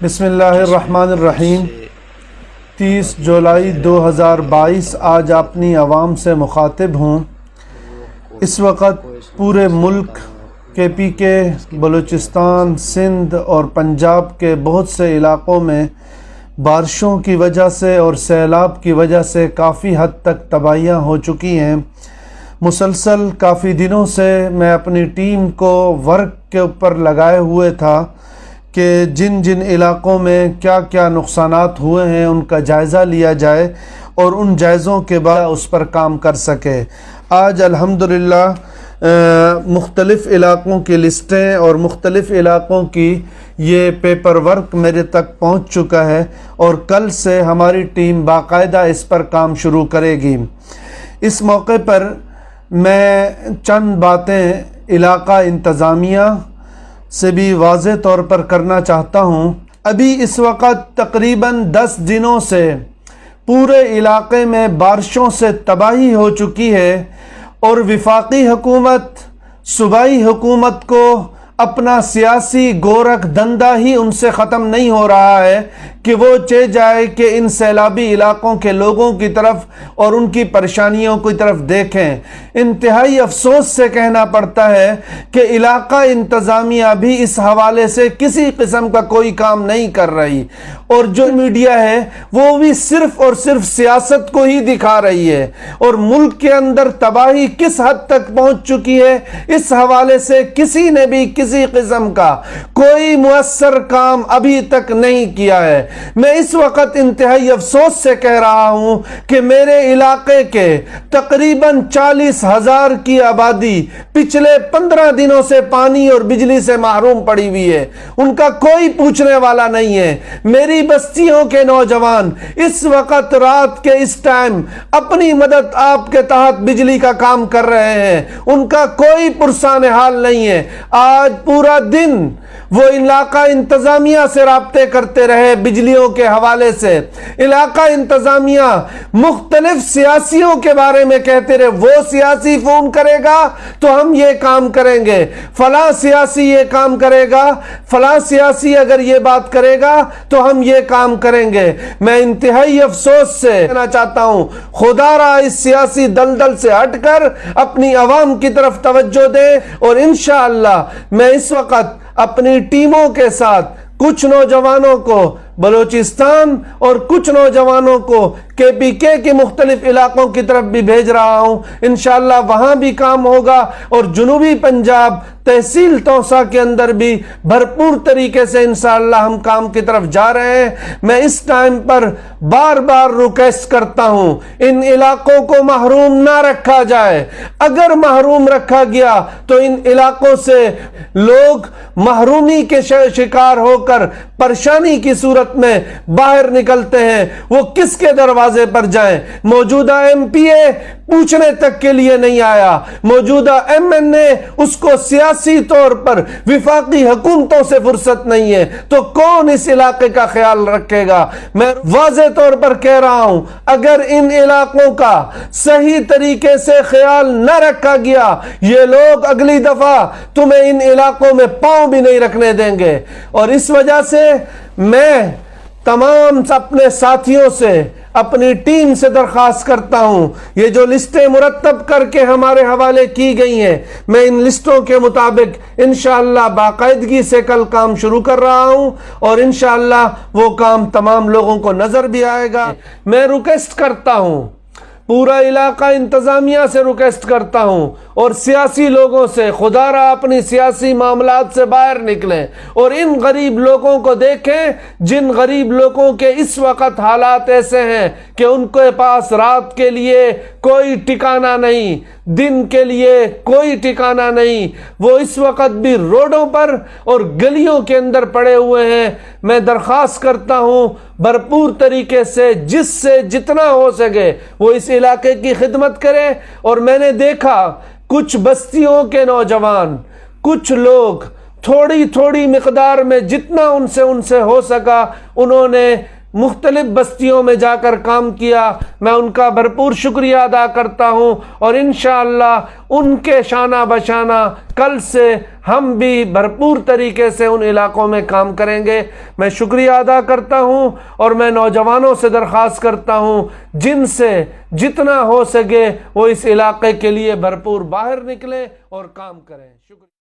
بسم اللہ الرحمن الرحیم 30 جولائی 2022 آج اپنی عوام سے مخاطب ہوں۔ اس وقت پورے ملک KPK، بلوچستان، سندھ اور پنجاب کے بہت سے علاقوں میں بارشوں کی وجہ سے اور سیلاب کی وجہ سے کافی حد تک تباہیاں ہو چکی ہیں۔ مسلسل کافی دنوں سے میں اپنی ٹیم کو ورک کے اوپر لگائے ہوئے تھا کہ جن جن علاقوں میں کیا کیا نقصانات ہوئے ہیں ان کا جائزہ لیا جائے اور ان جائزوں کے بعد اس پر کام کر سکے۔ آج الحمدللہ مختلف علاقوں کی لسٹیں اور مختلف علاقوں کی یہ پیپر ورک میرے تک پہنچ چکا ہے اور کل سے ہماری ٹیم باقاعدہ اس پر کام شروع کرے گی۔ اس موقع پر میں چند باتیں علاقہ انتظامیہ سے بھی واضح طور پر کرنا چاہتا ہوں۔ ابھی اس وقت تقریباً 10 دنوں سے پورے علاقے میں بارشوں سے تباہی ہو چکی ہے اور وفاقی حکومت، صوبائی حکومت کو اپنا سیاسی گورکھ دھندا ہی ان سے ختم نہیں ہو رہا ہے کہ وہ چاہ جائے کہ ان سیلابی علاقوں کے لوگوں کی طرف اور ان کی پریشانیوں کی طرف دیکھیں۔ انتہائی افسوس سے کہنا پڑتا ہے کہ علاقہ انتظامیہ بھی اس حوالے سے کسی قسم کا کوئی کام نہیں کر رہی اور جو میڈیا ہے وہ بھی صرف اور صرف سیاست کو ہی دکھا رہی ہے اور ملک کے اندر تباہی کس حد تک پہنچ چکی ہے اس حوالے سے کسی نے بھی کسی قسم کا کوئی مؤثر کام ابھی تک نہیں کیا ہے۔ میں اس وقت انتہائی افسوس سے کہہ رہا ہوں کہ میرے علاقے کے تقریباً 40,000 کی آبادی پچھلے 15 دنوں سے پانی اور بجلی سے محروم پڑی ہوئی ہے، ان کا کوئی پوچھنے والا نہیں ہے۔ میری بستیوں کے نوجوان اس وقت رات کے اس ٹائم اپنی مدد آپ کے تحت بجلی کا کام کر رہے ہیں، ان کا کوئی پرسان حال نہیں ہے۔ آج پورا دن وہ علاقہ انتظامیہ سے رابطے کرتے رہے بجلیوں کے حوالے سے، علاقہ انتظامیہ مختلف سیاسیوں کے بارے میں کہتے رہے وہ سیاسی فون کرے گا تو ہم یہ کام کریں گے، فلاں سیاسی یہ کام کرے گا، فلاں سیاسی اگر یہ بات کرے گا تو ہم یہ کام کریں گے۔ میں انتہائی افسوس سے کہنا چاہتا ہوں خدا را اس سیاسی دلدل سے ہٹ کر اپنی عوام کی طرف توجہ دیں اور انشاءاللہ میں اس وقت اپنی ٹیموں کے ساتھ کچھ نوجوانوں کو بلوچستان اور کچھ نوجوانوں کو KPK کے مختلف علاقوں کی طرف بھی بھیج رہا ہوں۔ انشاءاللہ وہاں بھی کام ہوگا اور جنوبی پنجاب تحصیل توسا کے اندر بھی بھرپور طریقے سے انشاءاللہ ہم کام کی طرف جا رہے ہیں۔ میں اس ٹائم پر بار بار ریکویسٹ کرتا ہوں ان علاقوں کو محروم نہ رکھا جائے۔ اگر محروم رکھا گیا تو ان علاقوں سے لوگ محرومی کے شکار ہو کر پریشانی کی صورت میں باہر نکلتے ہیں، وہ کس کے دروازے پر جائیں؟ موجودہ MPA پوچھنے تک کے لیے نہیں آیا، موجودہ MNA اس کو سیاسی طور پر وفاقی حکومتوں سے فرصت نہیں ہے، تو کون اس علاقے کا خیال رکھے گا؟ میں واضح طور پر کہہ رہا ہوں اگر ان علاقوں کا صحیح طریقے سے خیال نہ رکھا گیا یہ لوگ اگلی دفعہ تمہیں ان علاقوں میں پاؤں بھی نہیں رکھنے دیں گے۔ اور اس وجہ سے میں تمام اپنے ساتھیوں سے اپنی ٹیم سے درخواست کرتا ہوں یہ جو لسٹیں مرتب کر کے ہمارے حوالے کی گئی ہیں میں ان لسٹوں کے مطابق انشاءاللہ باقاعدگی سے کل کام شروع کر رہا ہوں اور انشاءاللہ وہ کام تمام لوگوں کو نظر بھی آئے گا۔ میں ریکویسٹ کرتا ہوں پورا علاقہ انتظامیہ سے ریکویسٹ کرتا ہوں اور سیاسی لوگوں سے خدا را اپنی سیاسی معاملات سے باہر نکلیں اور ان غریب لوگوں کو دیکھیں جن غریب لوگوں کے اس وقت حالات ایسے ہیں کہ ان کے پاس رات کے لیے کوئی ٹھکانہ نہیں، دن کے لیے کوئی ٹھکانہ نہیں، وہ اس وقت بھی روڈوں پر اور گلیوں کے اندر پڑے ہوئے ہیں۔ میں درخواست کرتا ہوں بھرپور طریقے سے جتنا ہو سکے وہ اس علاقے کی خدمت کرے۔ اور میں نے دیکھا کچھ بستیوں کے نوجوان، کچھ لوگ تھوڑی تھوڑی مقدار میں جتنا ان سے ہو سکا انہوں نے مختلف بستیوں میں جا کر کام کیا، میں ان کا بھرپور شکریہ ادا کرتا ہوں، اور انشاءاللہ ان کے شانہ بشانہ کل سے ہم بھی بھرپور طریقے سے ان علاقوں میں کام کریں گے۔ میں شکریہ ادا کرتا ہوں، اور میں نوجوانوں سے درخواست کرتا ہوں جن سے جتنا ہو سکے وہ اس علاقے کے لیے بھرپور باہر نکلیں اور کام کریں۔ شکریہ۔